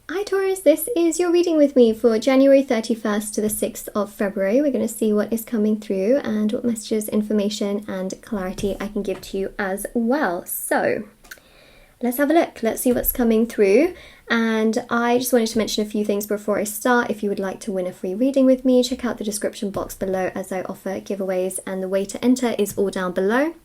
Hi Taurus, this is your reading with me for January 31st to the 6th of February. We're going to see what is coming through and what messages, information and clarity I can give to you as well. So let's have a look. Let's see what's coming through. And I just wanted to mention a few things before I start. If you would like to win a free reading with me, check out the description box below as I offer giveaways, and the way to enter is all down below.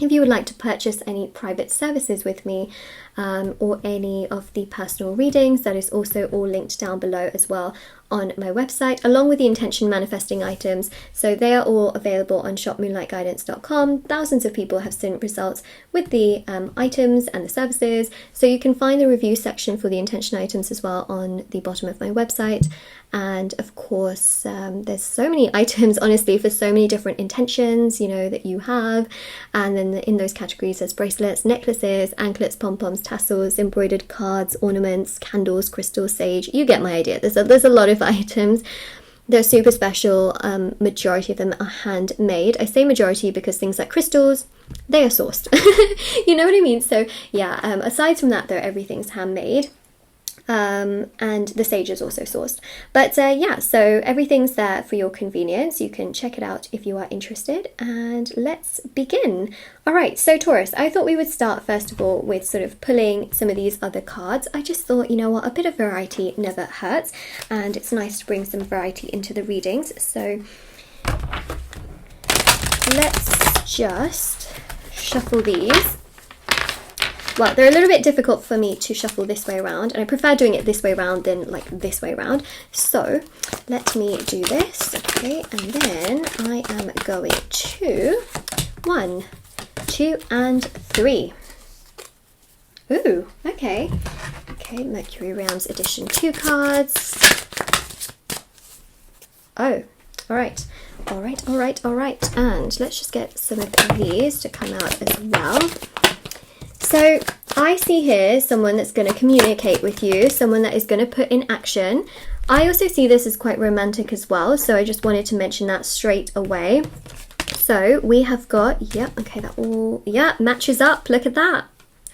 If you would like to purchase any private services with me or any of the personal readings, that is also all linked down below as well on my website, along with the intention manifesting items. So they are all available on shopmoonlightguidance.com. Thousands of people have seen results with the items and the services. So you can find the review section for the intention items as well on the bottom of my website. And of course, there's so many items, honestly, for so many different intentions, you know, that you have. And then in those categories, there's bracelets, necklaces, anklets, pom-poms, tassels, embroidered cards, ornaments, candles, crystals, sage. You get my idea. There's a lot of items. They're super special. Majority of them are handmade. I say majority because things like crystals, they are sourced. You know what I mean? So yeah, aside from that though, everything's handmade. And the sage is also sourced. But yeah, so everything's there for your convenience. You can check it out if you are interested. And let's begin. Alright, so Taurus, I thought we would start first of all with sort of pulling some of these other cards. I just thought, you know what, a bit of variety never hurts. And it's nice to bring some variety into the readings. So let's just shuffle these. Well, they're a little bit difficult for me to shuffle this way around, and I prefer doing it this way around than like this way around. So let me do this, okay, and then I am going to 1, 2, and 3. Ooh, okay. Okay, Mercury Realms Edition 2 cards. Oh, all right. All right. And let's just get some of these to come out as well. So I see here someone that's going to communicate with you, someone that is going to put in action. I also see this as quite romantic as well, so I just wanted to mention that straight away. So we have got, yep, okay, that all, yeah, matches up. Look at that.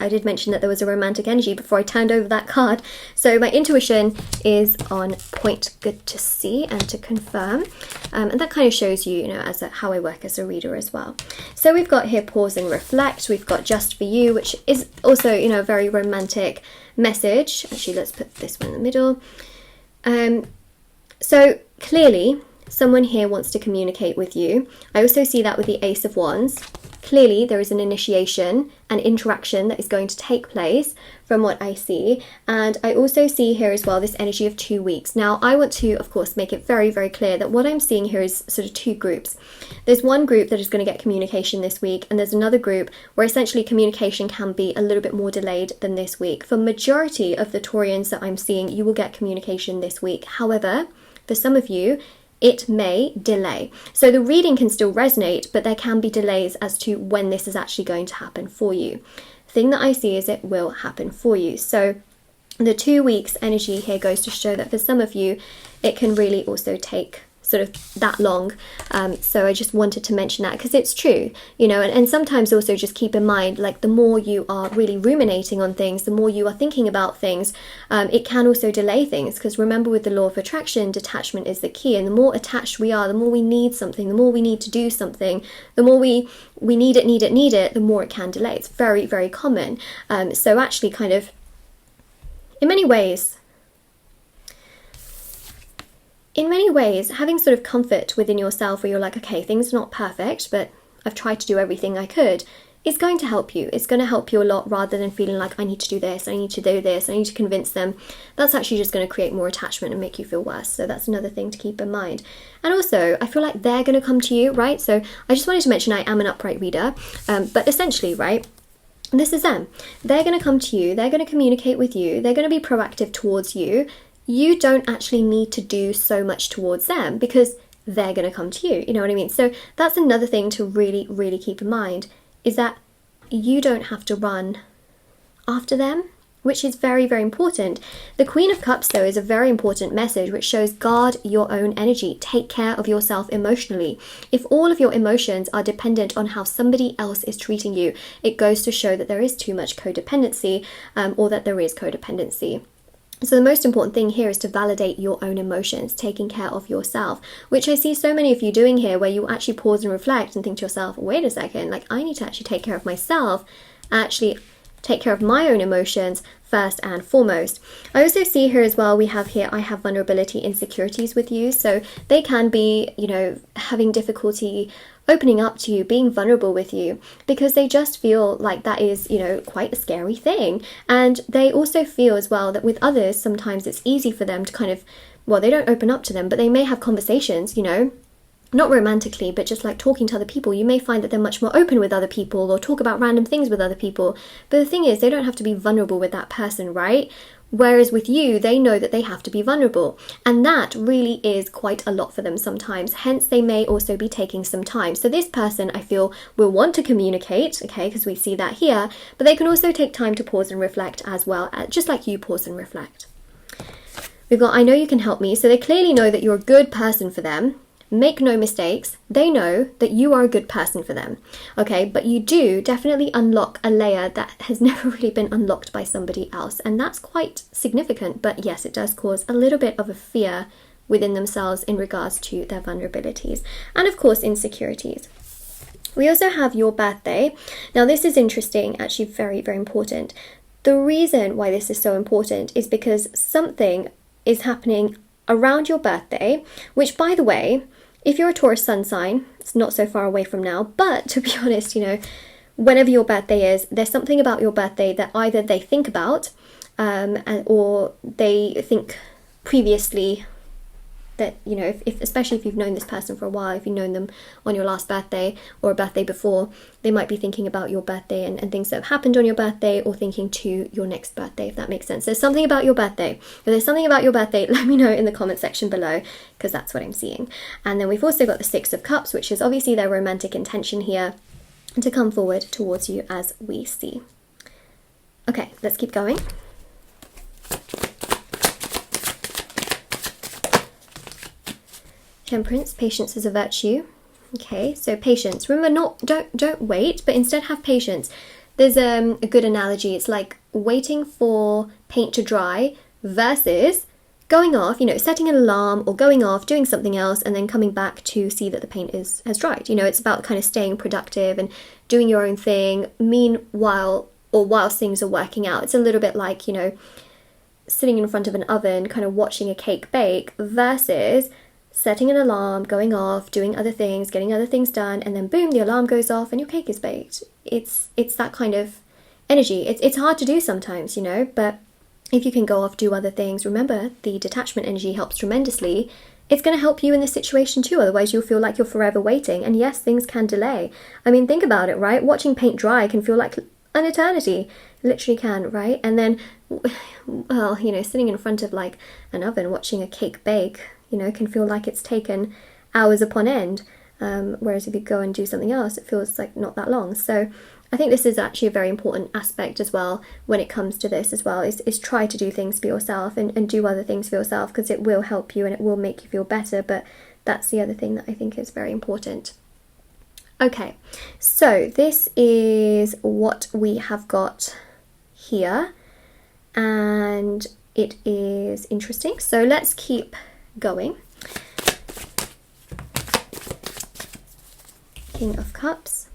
I did mention that there was a romantic energy before I turned over that card. So my intuition is on point. Good to see and to confirm. And that kind of shows you, you know, as how I work as a reader as well. So we've got here pause and reflect. We've got just for you, which is also, you know, a very romantic message. Actually, let's put this one in the middle. So clearly, someone here wants to communicate with you. I also see that with the Ace of Wands. Clearly, there is an initiation, an interaction that is going to take place from what I see. And I also see here as well this energy of 2 weeks. Now, I want to, of course, make it very, very clear that what I'm seeing here is sort of two groups. There's one group that is going to get communication this week, and there's another group where essentially communication can be a little bit more delayed than this week. For majority of the Taurians that I'm seeing, you will get communication this week. However, for some of you, it may delay. So the reading can still resonate, but there can be delays as to when this is actually going to happen for you. The thing that I see is it will happen for you. So the 2 weeks energy here goes to show that for some of you, it can really also take sort of that long. So I just wanted to mention that because it's true, you know, and sometimes also just keep in mind, like the more you are really ruminating on things, the more you are thinking about things, it can also delay things, because remember with the law of attraction, detachment is the key, and the more attached we are, the more we need something, the more we need to do something, the more we need it, the more it can delay. It's very, very common. So actually kind of, in many ways, having sort of comfort within yourself where you're like, okay, things are not perfect, but I've tried to do everything I could, is going to help you. It's going to help you a lot, rather than feeling like I need to do this, I need to do this, I need to convince them. That's actually just going to create more attachment and make you feel worse. So that's another thing to keep in mind. And also, I feel like they're going to come to you, right? So I just wanted to mention I am an upright reader, but essentially, right, this is them. They're going to come to you, they're going to communicate with you, they're going to be proactive towards you. You don't actually need to do so much towards them because they're going to come to you. You know what I mean? So that's another thing to really, really keep in mind, is that you don't have to run after them, which is very, very important. The Queen of Cups, though, is a very important message which shows guard your own energy. Take care of yourself emotionally. If all of your emotions are dependent on how somebody else is treating you, it goes to show that there is too much codependency, or that there is codependency. So the most important thing here is to validate your own emotions, taking care of yourself, which I see so many of you doing here, where you actually pause and reflect and think to yourself, wait a second, like I need to actually take care of myself, actually take care of my own emotions first and foremost. I also see here as well, we have here, I have vulnerability insecurities with you. So they can be, you know, having difficulty opening up to you, being vulnerable with you, because they just feel like that is, you know, quite a scary thing. And they also feel as well that with others, sometimes it's easy for them to kind of, well, they don't open up to them, but they may have conversations, you know, not romantically, but just like talking to other people. You may find that they're much more open with other people or talk about random things with other people. But the thing is, they don't have to be vulnerable with that person, right? Whereas with you, they know that they have to be vulnerable. And that really is quite a lot for them sometimes. Hence, they may also be taking some time. So this person, I feel, will want to communicate, okay, because we see that here. But they can also take time to pause and reflect as well, just like you pause and reflect. We've got, I know you can help me. So they clearly know that you're a good person for them. Make no mistakes, they know that you are a good person for them, okay? But you do definitely unlock a layer that has never really been unlocked by somebody else, and that's quite significant. But yes, it does cause a little bit of a fear within themselves in regards to their vulnerabilities and, of course, insecurities. We also have your birthday. Now, this is interesting, actually very, very important. The reason why this is so important is because something is happening around your birthday, which, by the way, if you're a Taurus sun sign, it's not so far away from now, but to be honest, you know, whenever your birthday is, there's something about your birthday that either they think about or they think previously that, you know, if especially if you've known this person for a while, if you've known them on your last birthday or a birthday before, they might be thinking about your birthday and things that have happened on your birthday, or thinking to your next birthday, if that makes sense. There's something about your birthday. If there's something about your birthday, let me know in the comment section below, because that's what I'm seeing. And then we've also got the Six of Cups, which is obviously their romantic intention here to come forward towards you, as we see. Okay, let's keep going. Temperance, patience is a virtue. Okay, so patience. Remember, don't wait, but instead have patience. There's a good analogy. It's like waiting for paint to dry versus going off, you know, setting an alarm or going off, doing something else, and then coming back to see that the paint has dried. You know, it's about kind of staying productive and doing your own thing. Meanwhile, or whilst things are working out, it's a little bit like, you know, sitting in front of an oven, kind of watching a cake bake, versus setting an alarm, going off, doing other things, getting other things done, and then boom, the alarm goes off and your cake is baked. It's that kind of energy. It's hard to do sometimes, you know, but if you can go off, do other things, remember the detachment energy helps tremendously. It's going to help you in this situation too, otherwise you'll feel like you're forever waiting. And yes, things can delay. I mean, think about it, right? Watching paint dry can feel like an eternity. It literally can, right? And then, well, you know, sitting in front of like an oven watching a cake bake, you know, can feel like it's taken hours upon end. Whereas if you go and do something else, it feels like not that long. So I think this is actually a very important aspect as well when it comes to this as well, is try to do things for yourself and do other things for yourself, because it will help you and it will make you feel better. But that's the other thing that I think is very important. Okay, so this is what we have got here, and it is interesting. So let's keep going. King of Cups.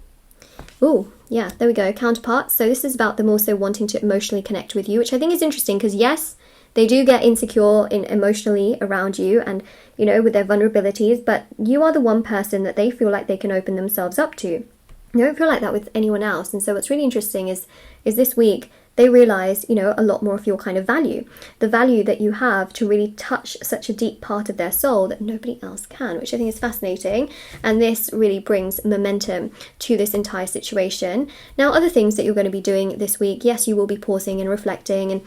Oh, yeah, there we go. Counterparts. So this is about them also wanting to emotionally connect with you, which I think is interesting because, yes, they do get insecure emotionally around you and, you know, with their vulnerabilities, but you are the one person that they feel like they can open themselves up to. They don't feel like that with anyone else. And so what's really interesting is this week they realize, you know, a lot more of your kind of value, the value that you have to really touch such a deep part of their soul that nobody else can, which I think is fascinating. And this really brings momentum to this entire situation. Now, other things that you're going to be doing this week, yes, you will be pausing and reflecting, and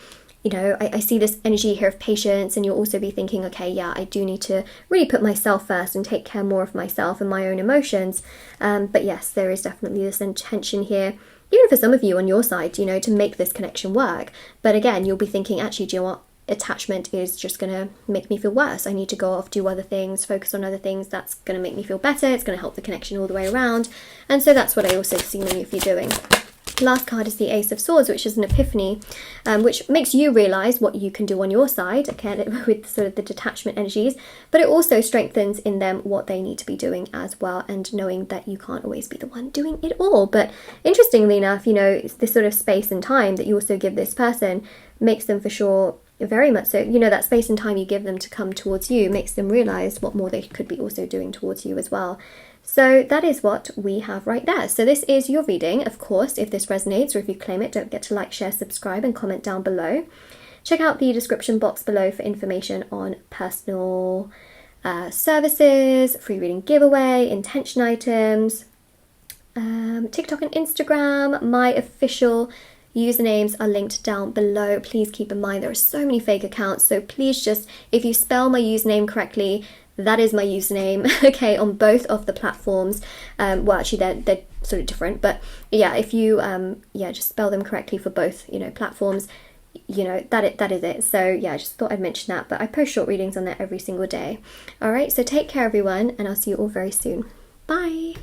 you know, I see this energy here of patience, and you'll also be thinking, okay, yeah, I do need to really put myself first and take care more of myself and my own emotions. But yes, there is definitely this intention here, even for some of you on your side, you know, to make this connection work. But again, you'll be thinking, actually, do you know what? Attachment is just going to make me feel worse. I need to go off, do other things, focus on other things. That's going to make me feel better. It's going to help the connection all the way around. And so that's what I also see many of you doing. Last card is the Ace of Swords, which is an epiphany, which makes you realise what you can do on your side, again, with sort of the detachment energies, but it also strengthens in them what they need to be doing as well, and knowing that you can't always be the one doing it all. But interestingly enough, you know, it's this sort of space and time that you also give this person makes them for sure, very much so, you know, that space and time you give them to come towards you makes them realise what more they could be also doing towards you as well. So that is what we have right there. So this is your reading. Of course, if this resonates or if you claim it, don't forget to like, share, subscribe and comment down below. Check out the description box below for information on personal services, free reading giveaway, intention items, TikTok and Instagram. My official usernames are linked down below. Please keep in mind there are so many fake accounts, so please just, if you spell my username correctly, that is my username, okay, on both of the platforms. Well, actually, they're sort of different, but yeah, if you, yeah, just spell them correctly for both, you know, platforms, you know, that is it. So yeah, I just thought I'd mention that, but I post short readings on there every single day. All right, so take care, everyone, and I'll see you all very soon. Bye.